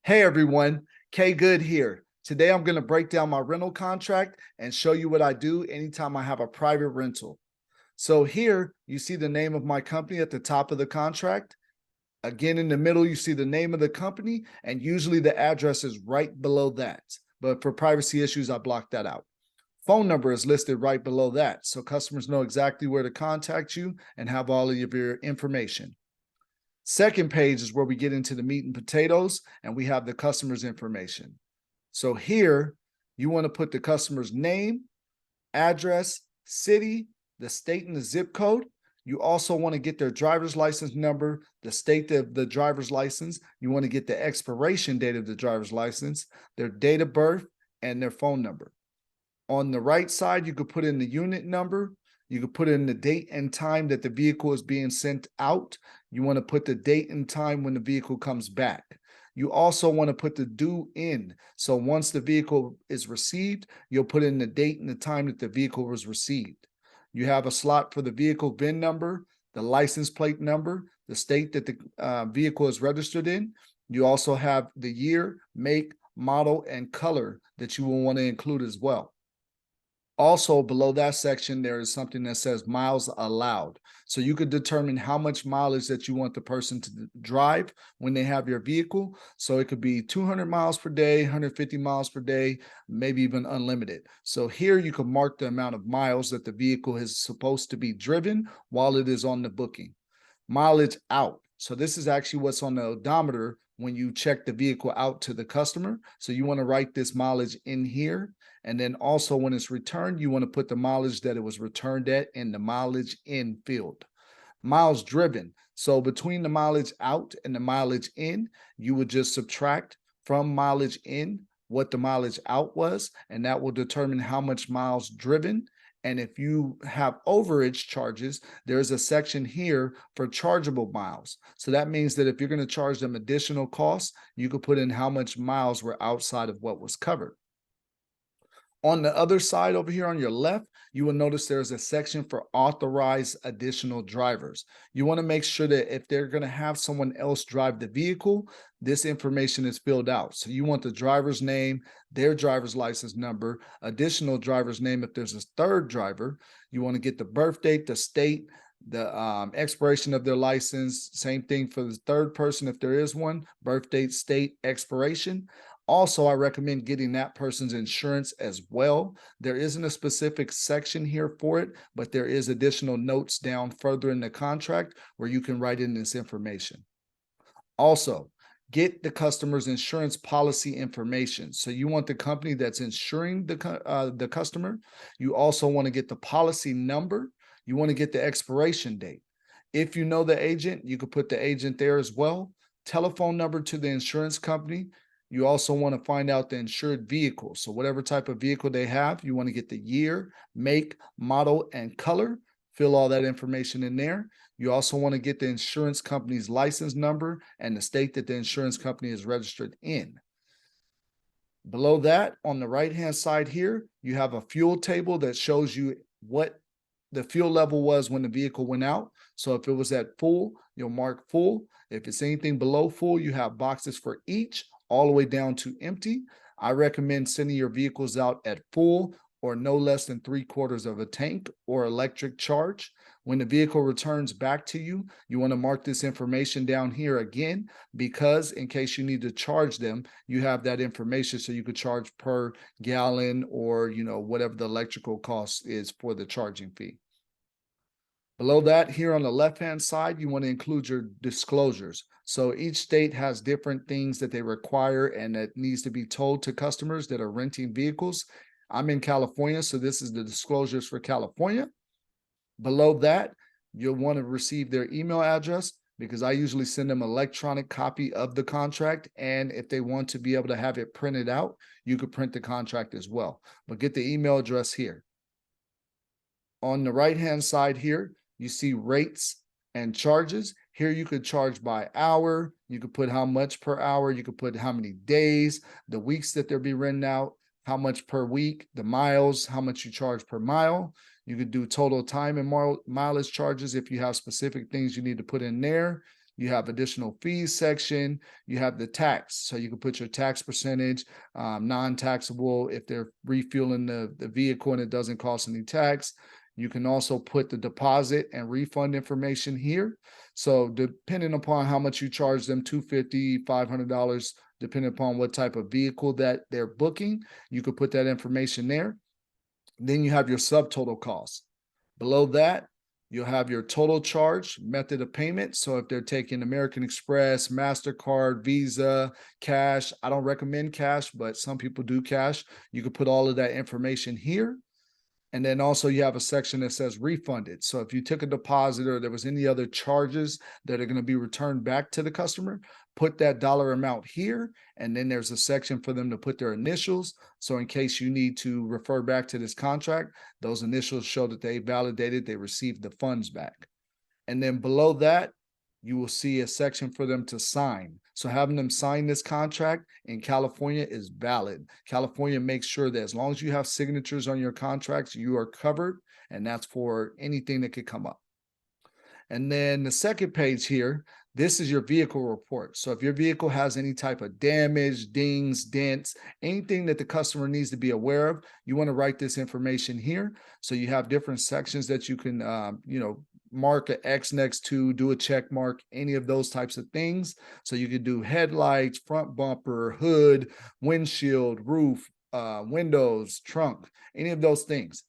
Hey everyone, K Good here. Today I'm going to break down my rental contract and show you what I do anytime I have a private rental. So here you see the name of my company at the top of the contract. Again, in the middle, you see the name of the company, and usually the address is right below that. But for privacy issues, I blocked that out. Phone number is listed right below that, so customers know exactly where to contact you and have all of your information. Second page is where we get into the meat and potatoes, and we have the customer's information. So here, you want to put the customer's name, address, city, the state and the zip code. You also want to get their driver's license number, the state of the driver's license. You want to get the expiration date of the driver's license, their date of birth, and their phone number. On the right side, you could put in the unit number. You could put in the date and time that the vehicle is being sent out. You want to put the date and time when the vehicle comes back. You also want to put the due in. So once the vehicle is received, you'll put in the date and the time that the vehicle was received. You have a slot for the vehicle VIN number, the license plate number, the state that the vehicle is registered in. You also have the year, make, model, and color that you will want to include as well. Also, below that section, there is something that says miles allowed. So you could determine how much mileage that you want the person to drive when they have your vehicle. So it could be 200 miles per day, 150 miles per day, maybe even unlimited. So here you can mark the amount of miles that the vehicle is supposed to be driven while it is on the booking. Mileage out. So this is actually what's on the odometer when you check the vehicle out to the customer. So you want to write this mileage in here. And then also when it's returned, you want to put the mileage that it was returned at in the mileage in field. Miles driven. So between the mileage out and the mileage in, you would just subtract from mileage in what the mileage out was, and that will determine how much miles driven. And if you have overage charges, there's a section here for chargeable miles. So that means that if you're going to charge them additional costs, you could put in how much miles were outside of what was covered. On the other side over here on your left, you will notice there's a section for authorized additional drivers. You want to make sure that if they're going to have someone else drive the vehicle, this information is filled out. So you want the driver's name, their driver's license number, additional driver's name if there's a third driver. You want to get the birth date, the state, the expiration of their license. Same thing for the third person if there is one, birth date, state, expiration. Also, I recommend getting that person's insurance as well. There isn't a specific section here for it, but there is additional notes down further in the contract where you can write in this information. Also, get the customer's insurance policy information. So you want the company that's insuring the customer. You also want to get the policy number. You want to get the expiration date. If you know the agent, you could put the agent there as well. Telephone number to the insurance company. You also want to find out the insured vehicle. So whatever type of vehicle they have, you want to get the year, make, model, and color. Fill all that information in there. You also want to get the insurance company's license number and the state that the insurance company is registered in. Below that, on the right-hand side here, you have a fuel table that shows you what the fuel level was when the vehicle went out. So if it was at full, you'll mark full. If it's anything below full, you have boxes for each, all the way down to empty. I recommend sending your vehicles out at full or no less than 3/4 of a tank or electric charge. When the vehicle returns back to you, you want to mark this information down here again, because in case you need to charge them, you have that information so you could charge per gallon or, whatever the electrical cost is for the charging fee. Below that, here on the left-hand side, you want to include your disclosures. So each state has different things that they require and that needs to be told to customers that are renting vehicles. I'm in California, so this is the disclosures for California. Below that, you'll want to receive their email address, because I usually send them an electronic copy of the contract. And if they want to be able to have it printed out, you could print the contract as well. But get the email address here. On the right-hand side here, you see rates and charges. Here you could charge by hour. You could put how much per hour. You could put how many days, the weeks that they'll be renting out, how much per week, the miles, how much you charge per mile. You could do total time and mileage charges if you have specific things you need to put in there. You have additional fees section. You have the tax. So you can put your tax percentage, non-taxable if they're refueling the vehicle and it doesn't cost any tax. You can also put the deposit and refund information here. So depending upon how much you charge them, $250, $500, depending upon what type of vehicle that they're booking, you could put that information there. Then you have your subtotal costs. Below that, you'll have your total charge, method of payment. So if they're taking American Express, MasterCard, Visa, cash, I don't recommend cash, but some people do cash. You can put all of that information here. And then also you have a section that says refunded. So if you took a deposit or there was any other charges that are going to be returned back to the customer, put that dollar amount here. And then there's a section for them to put their initials. So in case you need to refer back to this contract, those initials show that they validated, they received the funds back. And then below that, you will see a section for them to sign. So having them sign this contract in California is valid. California makes sure that as long as you have signatures on your contracts, you are covered, and that's for anything that could come up. And then the second page here, this is your vehicle report. So if your vehicle has any type of damage, dings, dents, anything that the customer needs to be aware of, you want to write this information here. So you have different sections that you can, mark an X next to, do a check mark, any of those types of things. So you could do headlights, front bumper, hood, windshield, roof, windows, trunk, any of those things.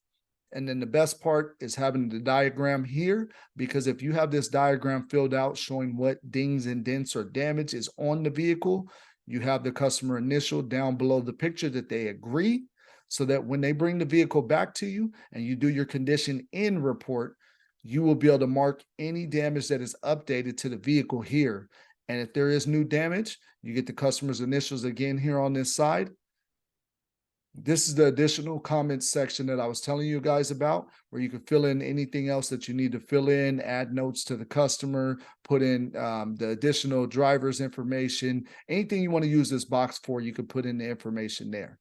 And then the best part is having the diagram here, because if you have this diagram filled out showing what dings and dents or damage is on the vehicle, you have the customer initial down below the picture that they agree, so that when they bring the vehicle back to you and you do your condition in report, you will be able to mark any damage that is updated to the vehicle here. And if there is new damage, you get the customer's initials again here on this side. This is the additional comments section that I was telling you guys about, where you can fill in anything else that you need to fill in, add notes to the customer, put in the additional driver's information, anything you want to use this box for, you can put in the information there.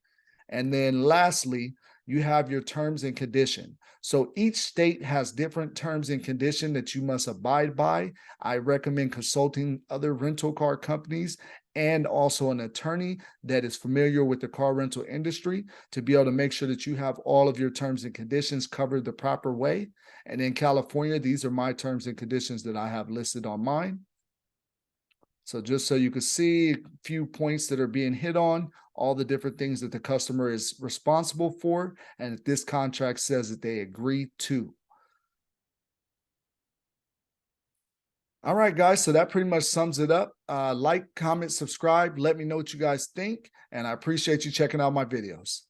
And then lastly, you have your terms and condition. So each state has different terms and condition that you must abide by. I recommend consulting other rental car companies and also an attorney that is familiar with the car rental industry to be able to make sure that you have all of your terms and conditions covered the proper way. And in California, these are my terms and conditions that I have listed on mine. So just so you can see a few points that are being hit on, all the different things that the customer is responsible for, and if this contract says that they agree to. All right, guys, so that pretty much sums it up. Like, comment, subscribe. Let me know what you guys think, and I appreciate you checking out my videos.